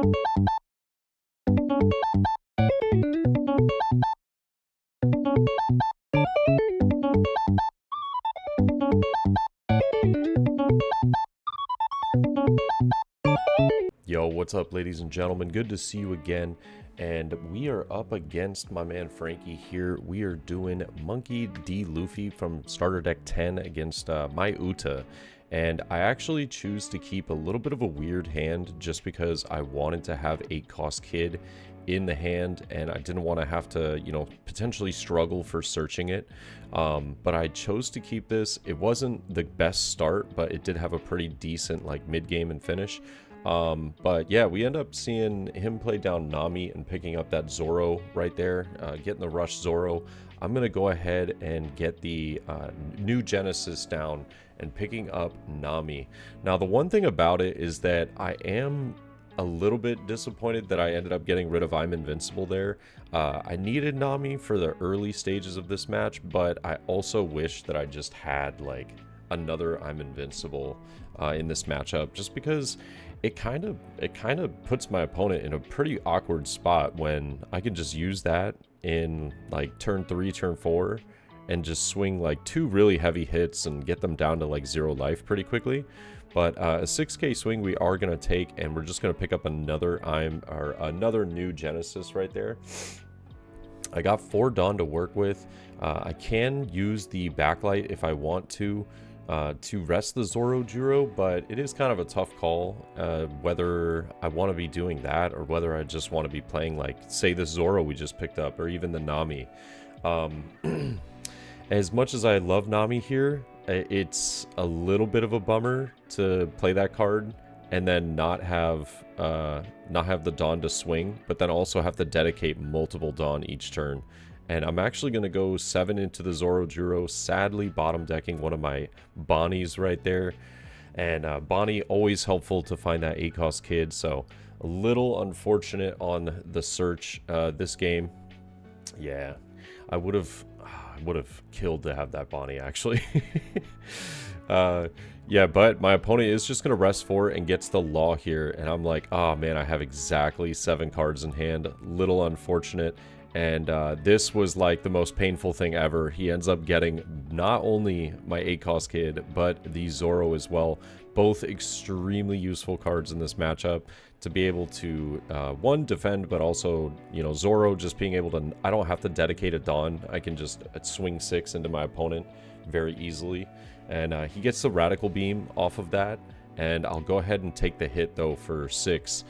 Yo, what's up, ladies and gentlemen? Good to see you again. And we are up against my man Frankie here. We are doing Monkey D. Luffy from starter deck 10 against my Uta. And I actually choose to keep a little bit of a weird hand just because I wanted to have 8-cost Kid in the hand, and I didn't want to have to, potentially struggle for searching it. But I chose to keep this. It wasn't the best start, but it did have a pretty decent like mid-game and finish. But yeah, we end up seeing him play down Nami and picking up that Zoro right there, getting the rush Zoro. I'm gonna go ahead and get the new Genesis down and picking up Nami. Now, the one thing about it is that I am a little bit disappointed that I ended up getting rid of I'm Invincible there. I needed Nami for the early stages of this match, but I also wish that I just had like another I'm Invincible in this matchup, just because it kind of puts my opponent in a pretty awkward spot when I can just use that in like turn 3, turn 4, and just swing like 2 really heavy hits and get them down to like 0 life pretty quickly. But a 6k swing we are going to take, and we're just going to pick up another another new Genesis right there. I got 4 Dawn to work with. I can use the backlight if I want to rest the Zoro Juro, but it is kind of a tough call whether I want to be doing that or whether I just want to be playing like, say, the Zoro we just picked up, or even the Nami. As much as I love Nami here, it's a little bit of a bummer to play that card and then not have the Dawn to swing, but then also have to dedicate multiple Dawn each turn. And I'm actually going to go 7 into the Zoro Juro, sadly bottom decking one of my Bonnies right there. And Bonnie, always helpful to find that 8-cost Kid, so a little unfortunate on the search this game. Yeah, I would have killed to have that Bonnie, actually. Yeah, but my opponent is just going to rest 4 and gets the Law here, and I'm like, oh man, I have exactly 7 cards in hand. Little unfortunate. And this was like the most painful thing ever. He ends up getting not only my 8-cost Kid, but the Zoro as well. Both extremely useful cards in this matchup to be able to, one, defend, but also, Zoro just being able to, I don't have to dedicate a Dawn. I can just swing 6 into my opponent very easily. And he gets the Radical Beam off of that. And I'll go ahead and take the hit, though, for 6.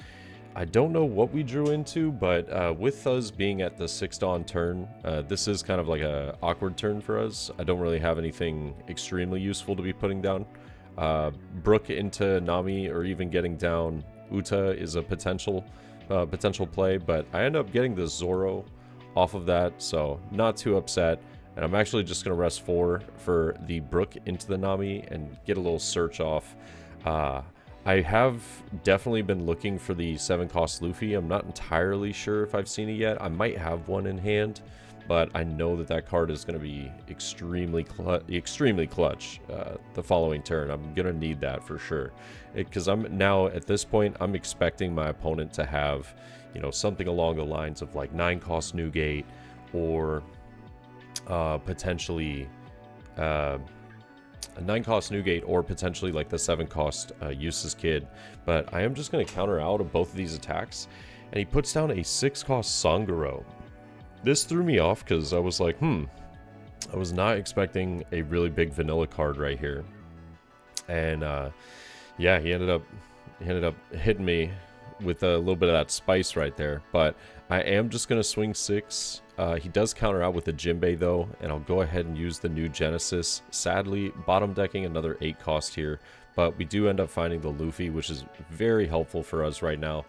I don't know what we drew into, but with us being at the 6 Dawn turn, this is kind of like a awkward turn for us. I don't really have anything extremely useful to be putting down. Brook into Nami, or even getting down Uta, is a potential play, but I end up getting the Zoro off of that, so not too upset. And I'm actually just going to rest 4 for the Brook into the Nami and get a little search off. I have definitely been looking for the 7-cost Luffy. I'm not entirely sure if I've seen it yet. I might have one in hand, but I know that card is going to be extremely clutch the following turn. I'm going to need that for sure, because I'm now at this point, I'm expecting my opponent to have, something along the lines of like 9-cost Newgate, or potentially a 9-cost Newgate, or potentially like the 7-cost Useless Kid. But I am just going to counter out of both of these attacks, and he puts down a 6-cost Sanguro. This threw me off because I was like, I was not expecting a really big vanilla card right here. And yeah, he ended up hitting me with a little bit of that spice right there. But I am just going to swing 6. He does counter out with the Jinbei though, and I'll go ahead and use the new Genesis. Sadly, bottom decking another 8-cost here, but we do end up finding the Luffy, which is very helpful for us right now.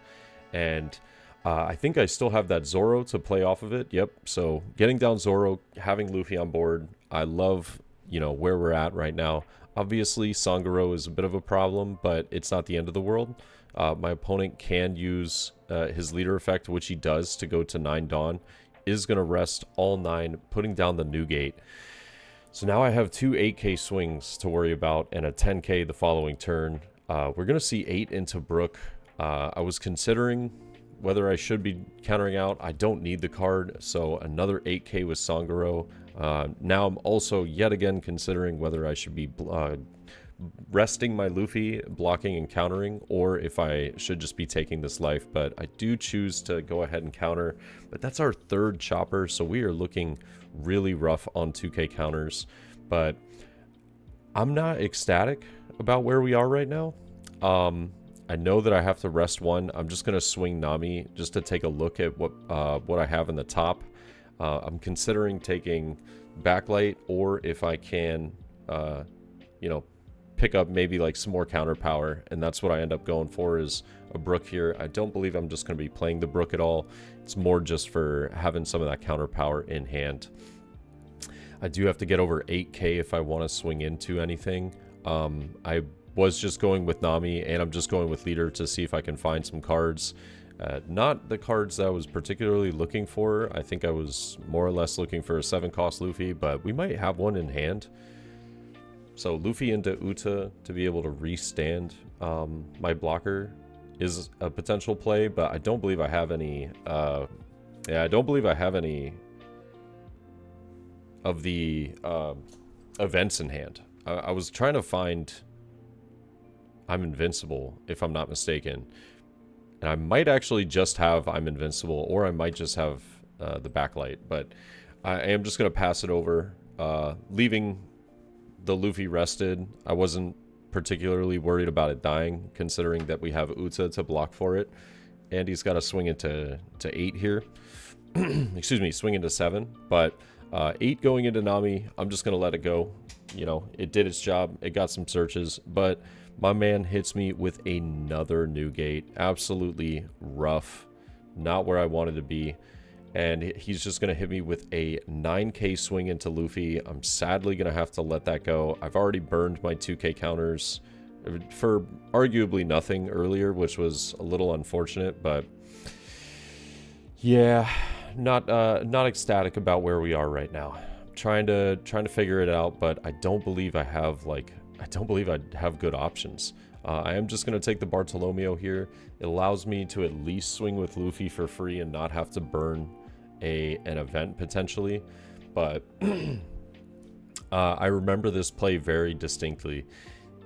And I think I still have that Zoro to play off of it. Yep, so getting down Zoro, having Luffy on board, I love, where we're at right now. Obviously, Sanguro is a bit of a problem, but it's not the end of the world. My opponent can use his leader effect, which he does, to go to 9 Dawn. Is going to rest all 9, putting down the Newgate. So now I have 2 8k swings to worry about and a 10k the following turn. We're going to see 8 into Brook. I was considering whether I should be countering out. I don't need the card, so another 8k with Sangoro. Now I'm also yet again considering whether I should be resting my Luffy, blocking and countering, or if I should just be taking this life. But I do choose to go ahead and counter. But that's our third chopper, so we are looking really rough on 2k counters. But I'm not ecstatic about where we are right now. I know that I have to rest one. I'm just going to swing Nami just to take a look at what I have in the top. I'm considering taking Backlight, or if I can, you know, pick up maybe like some more counter power, and that's what I end up going for, is a Brook here. I don't believe I'm just going to be playing the Brook at all. It's more just for having some of that counter power in hand. I do have to get over 8k if I want to swing into anything. I was just going with Nami, and I'm just going with Leader to see if I can find some cards. Not the cards that I was particularly looking for. I think I was more or less looking for a 7-cost Luffy, but we might have one in hand. So Luffy into Uta to be able to restand my blocker is a potential play, but I don't believe I have any. Yeah, I don't believe I have any of the events in hand. I was trying to find I'm Invincible, if I'm not mistaken, and I might actually just have I'm Invincible, or I might just have the Backlight, but I am just going to pass it over, leaving the Luffy rested. I wasn't particularly worried about it dying, considering that we have Uta to block for it, and he's got to swing into 8 here. Excuse me, swing into 7, but 8 going into Nami, I'm just gonna let it go. You know, it did its job, it got some searches, but my man hits me with another new gate. Absolutely rough, not where I wanted to be. And he's just going to hit me with a 9k swing into Luffy. I'm sadly going to have to let that go. I've already burned my 2k counters for arguably nothing earlier, which was a little unfortunate. But yeah, not ecstatic about where we are right now. Trying to figure it out, but I don't believe I have good options. I am just going to take the Bartolomeo here. It allows me to at least swing with Luffy for free and not have to burn an event potentially. But I remember this play very distinctly.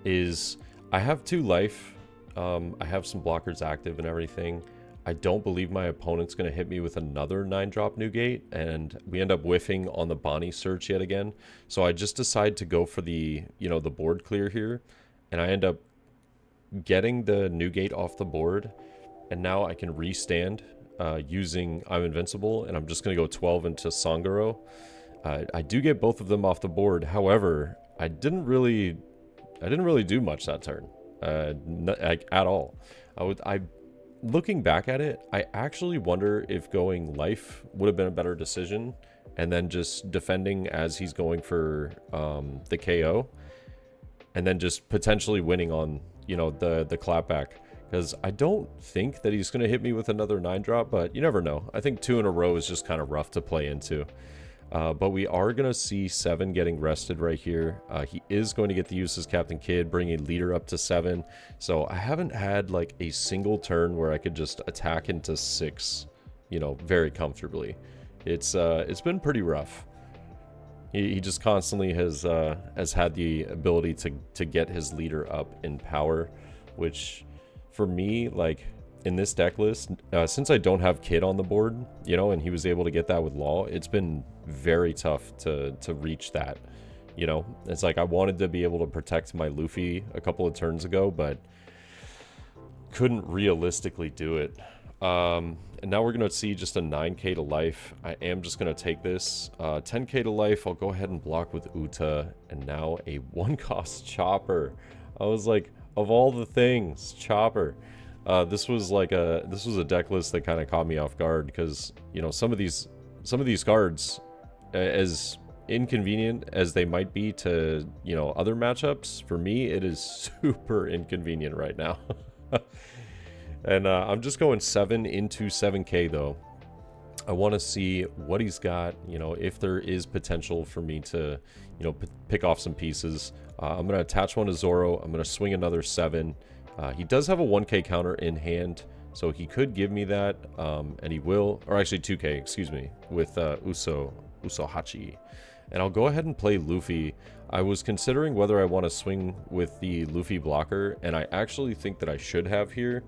I have 2 life. I have some blockers active and everything. I don't believe my opponent's going to hit me with another 9-drop new gate, and we end up whiffing on the Bonnie search yet again. So I just decide to go for the board clear here, and I end up getting the new gate off the board, and now I can restand using I'm Invincible, and I'm just going to go 12 into Sangoro. I do get both of them off the board. However, I didn't really do much that turn at all. Looking back at it, I actually wonder if going life would have been a better decision, and then just defending as he's going for the KO, and then just potentially winning on the clapback. Because I don't think that he's going to hit me with another 9-drop, but you never know. I think 2 in a row is just kind of rough to play into. But we are going to see 7 getting rested right here. He is going to get to use his Captain Kidd, bringing Leader up to 7. So I haven't had like a single turn where I could just attack into 6, very comfortably. It's been pretty rough. He just constantly has had the ability to get his Leader up in power, which for me, like in this deck list, since I don't have Kidd on the board, and he was able to get that with Law, it's been very tough to reach that. It's like I wanted to be able to protect my Luffy a couple of turns ago, but couldn't realistically do it. And now we're going to see just a 9k to life. I am just going to take this 10k to life. I'll go ahead and block with Uta, and now a 1-cost Chopper. I was like, of all the things, Chopper. This was a deck list that kind of caught me off guard, because some of these cards, as inconvenient as they might be to other matchups, for me it is super inconvenient right now. And I'm just going 7 into 7k though. I want to see what he's got, if there is potential for me to pick off some pieces. I'm going to attach one to Zoro. I'm going to swing another 7. He does have a 1k counter in hand, so he could give me that, and he will, or actually 2k, excuse me, with Usohachi. And I'll go ahead and play Luffy. I was considering whether I want to swing with the Luffy blocker, and I actually think that I should have here,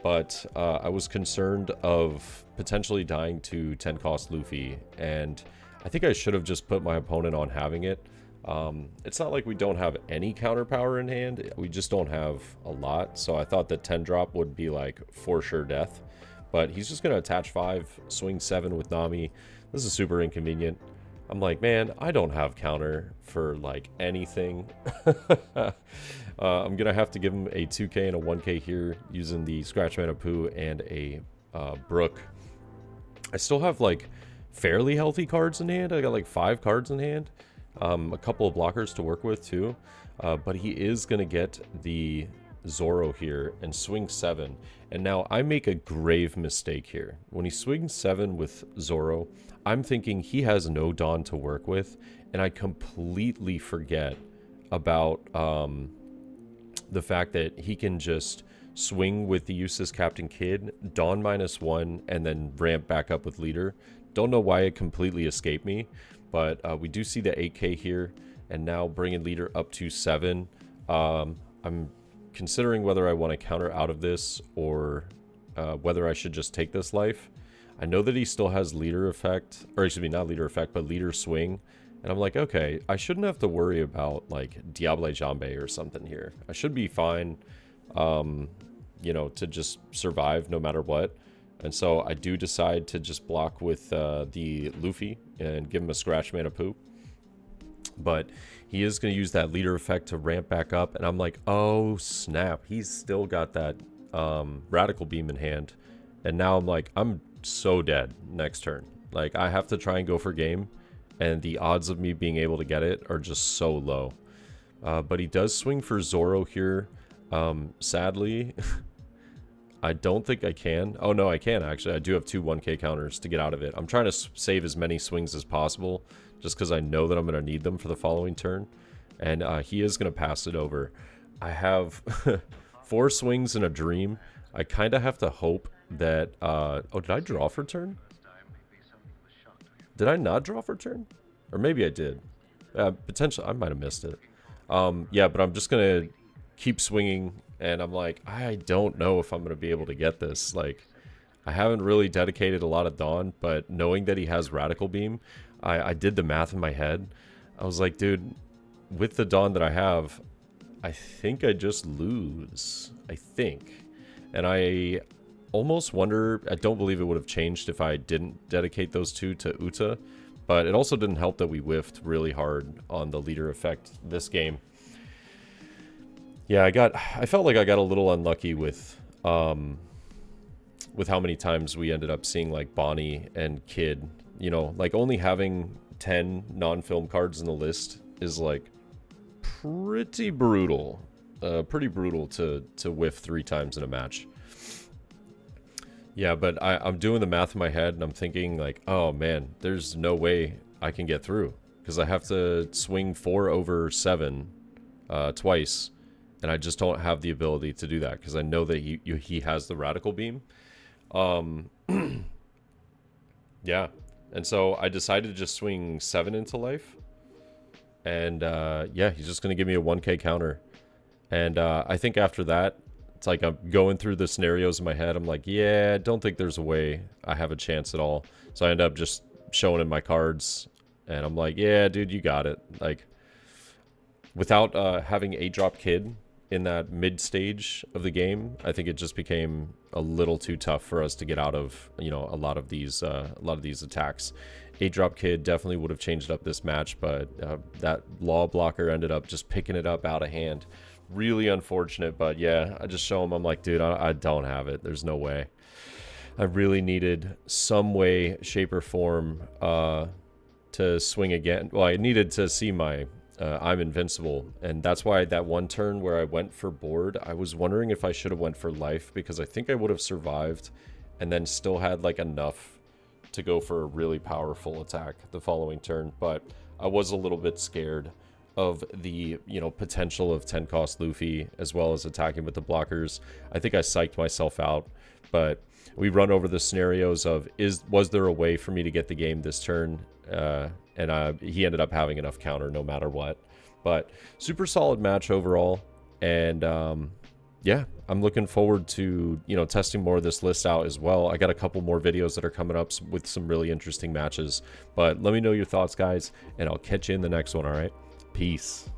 but I was concerned of potentially dying to 10 cost Luffy, and I think I should have just put my opponent on having it. It's not like we don't have any counter power in hand, we just don't have a lot, so I thought that 10 drop would be like for sure death. But he's just going to attach 5, swing 7 with Nami. This is super inconvenient. I'm like, man, I don't have counter for like anything. I'm going to have to give him a 2k and a 1k here using the Scratch Mana Poo and a Brook. I still have like fairly healthy cards in hand. I got like 5 cards in hand. A couple of blockers to work with too. But he is going to get the Zoro here and swing 7. And now I make a grave mistake here. When he swings 7 with Zoro, I'm thinking he has no Dawn to work with, and I completely forget about the fact that he can just swing with the Useless Captain Kid, Dawn -1, and then ramp back up with Leader. Don't know why it completely escaped me, but we do see the 8k here, and now bringing Leader up to 7. I'm considering whether I want to counter out of this or whether I should just take this life. I know that he still has Leader effect, or excuse me, not Leader effect, but Leader swing. And I'm like, okay, I shouldn't have to worry about like Diable Jambe or something here. I should be fine, you know, to just survive no matter what. And so I do decide to just block with the Luffy and give him a Scratch Mana Poo. But he is going to use that Leader effect to ramp back up. And I'm like, oh, snap. He's still got that Radical Beam in hand. And now I'm like, I'm so dead next turn. Like, I have to try and go for game. And the odds of me being able to get it are just so low. But he does swing for Zoro here. Sadly, I don't think I can. Oh, no, I can, actually. I do have 2 1k counters to get out of it. I'm trying to save as many swings as possible, just because I know that I'm going to need them for the following turn. And he is going to pass it over. I have 4 swings and a dream. I kind of have to hope that... oh, did I draw for turn? Did I not draw for turn? Or maybe I did. Potentially, I might have missed it. Yeah, but I'm just going to keep swinging. And I'm like, I don't know if I'm going to be able to get this. Like, I haven't really dedicated a lot of Dawn, but knowing that he has Radical Beam, I did the math in my head. I was like, dude, with the Dawn that I have, I think I just lose. I think. And I almost wonder, I don't believe it would have changed if I didn't dedicate those 2 to Uta. But it also didn't help that we whiffed really hard on the Leader effect this game. Yeah, I felt like I got a little unlucky with how many times we ended up seeing like Bonnie and Kid. You know, like only having 10 non-film cards in the list is like pretty brutal. Pretty brutal to whiff 3 times in a match. Yeah, but I'm doing the math in my head and I'm thinking like, oh man, there's no way I can get through. Because I have to swing 4 over 7 twice. And I just don't have the ability to do that because I know that he has the Radical Beam. Yeah. And so I decided to just swing 7 into life. And yeah, he's just going to give me a 1k counter. And I think after that, it's like I'm going through the scenarios in my head. I'm like, yeah, I don't think there's a way I have a chance at all. So I end up just showing him my cards. And I'm like, yeah, dude, you got it. Like, without having 8-drop Kid in that mid stage of the game, I think it just became a little too tough for us to get out of, you know, a lot of these attacks. 8-drop Kid definitely would have changed up this match, but that Law blocker ended up just picking it up out of hand. Really unfortunate, but yeah, I just show him, I'm like, dude, I don't have it. There's no way. I really needed some way, shape, or form to swing again. Well, I needed to see my I'm invincible, and that's why that one turn where I went for board, I was wondering if I should have went for life, because I think I would have survived and then still had like enough to go for a really powerful attack the following turn, but I was a little bit scared of the, you know, potential of 10 cost Luffy as well as attacking with the blockers, I think I psyched myself out. But we run over the scenarios of was there a way for me to get the game this turn, and he ended up having enough counter no matter what. But super solid match overall, and yeah, I'm looking forward to, you know, testing more of this list out as well. I got a couple more videos that are coming up with some really interesting matches, but let me know your thoughts, guys, and I'll catch you in the next one. All right, peace.